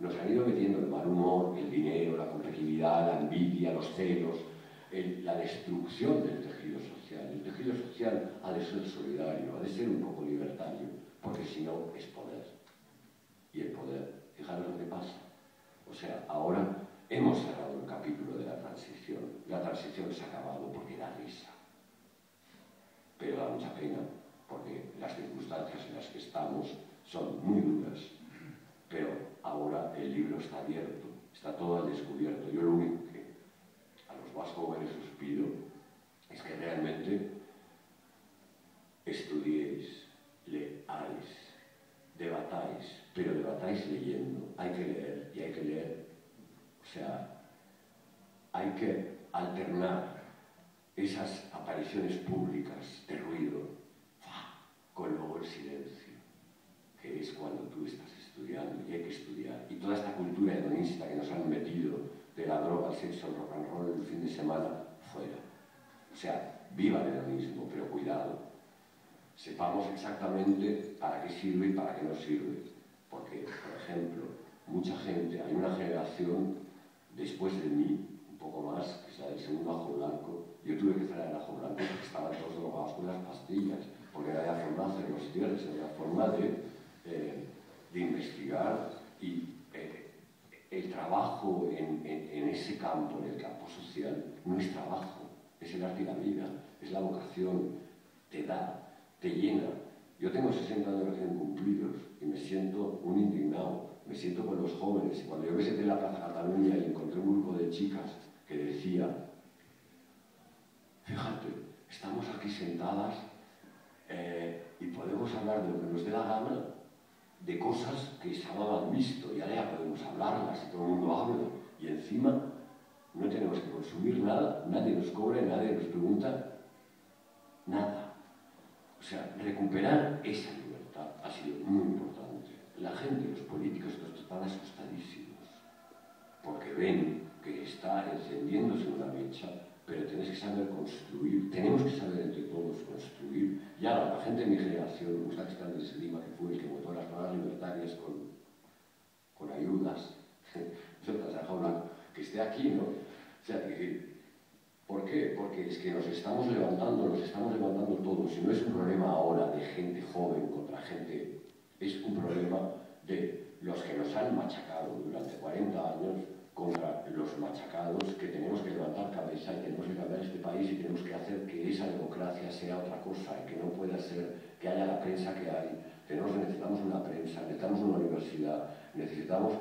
nos han ido metiendo el mal humor, el dinero, la competitividad, la envidia, los celos, la destrucción del tejido social. El tejido social ha de ser solidario, ha de ser un poco libertario, porque si no es poder. Y el poder, fijaros lo que pasa. O sea, ahora hemos cerrado el capítulo de la transición. La transición se ha acabado porque da risa. Pero da mucha pena, porque las circunstancias en las que estamos son muy duras. Pero ahora el libro está abierto, está todo al descubierto. Yo lo único que a los más jóvenes os pido es que realmente estudiéis, leáis, debatáis, pero debatáis leyendo. Hay que leer y hay que leer. O sea, hay que alternar esas apariciones públicas de ruido con luego el silencio, que es cuando tú estás estudiando y hay que estudiar. Y toda esta cultura hedonista que nos han metido de la droga, el sexo, el rock and roll el fin de semana, fuera. O sea, viva el hedonismo, pero cuidado. Sepamos exactamente para qué sirve y para qué no sirve. Porque, por ejemplo, mucha gente, hay una generación después de mí, un poco más, que es la del segundo ajo blanco. Yo tuve que traer el ajo blanco porque estaban todos drogados con las pastillas, porque no había forma de hacer los cierres, no había forma de investigar, y el trabajo en ese campo, en el campo social, no es trabajo, es el arte y la vida, es la vocación, te da, te llena. Yo tengo 60 años recién cumplidos y me siento un indignado, me siento con los jóvenes. Y cuando yo me senté en la Plaza Cataluña y encontré un grupo de chicas que decía, fíjate, estamos aquí sentadas y podemos hablar de lo que nos dé la gana, de cosas que estaban visto y ahora ya podemos hablarlas y todo el mundo habla. Y encima no tenemos que consumir nada, nadie nos cobra, nadie nos pregunta nada. O sea, recuperar esa libertad ha sido muy importante. La gente, los políticos, están asustadísimos porque ven que está encendiéndose una mecha, pero tenés que saber construir, tenemos que saber entre todos construir. Y ahora, la gente de mi generación, me gusta que está Andrés Lima, que fue el que votó las palabras libertarias con ayudas, que esté aquí, ¿no? O sea, ¿por qué? Porque es que nos estamos levantando todos, y no es un problema ahora de gente joven contra gente, es un problema de los que nos han machacado durante 40 años contra los machacados, que tenemos que levantar cabeza y tenemos que cambiar este país y tenemos que hacer que esa democracia sea otra cosa y que no pueda ser que haya la prensa que hay. Necesitamos una prensa, necesitamos una universidad, necesitamos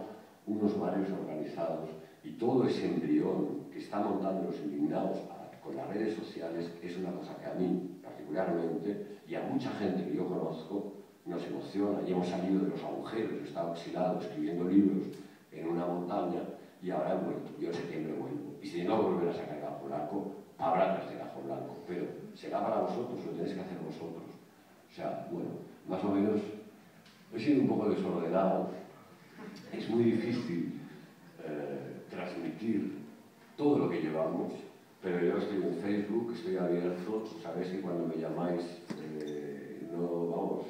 unos barrios organizados, y todo ese embrión que está montando los indignados con las redes sociales es una cosa que a mí particularmente y a mucha gente que yo conozco nos emociona. Y hemos salido de los agujeros, he estado exilado escribiendo libros en una montaña y ahora he vuelto. Yo en septiembre vuelvo. Y si no volver a sacar el ajo blanco, habrá que hacer el ajo blanco, pero será para vosotros, lo tenéis que hacer vosotros. O sea, bueno, más o menos he sido un poco desordenado. Es muy difícil transmitir todo lo que llevamos, pero yo estoy en Facebook, estoy abierto, sabéis que cuando me llamáis no vamos,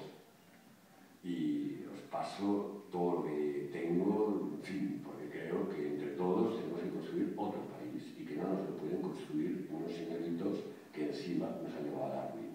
y os paso todo lo que tengo, en fin, porque creo que entre todos tenemos que construir otro país y que no nos lo pueden construir unos señoritos que encima nos han llevado a la ruina.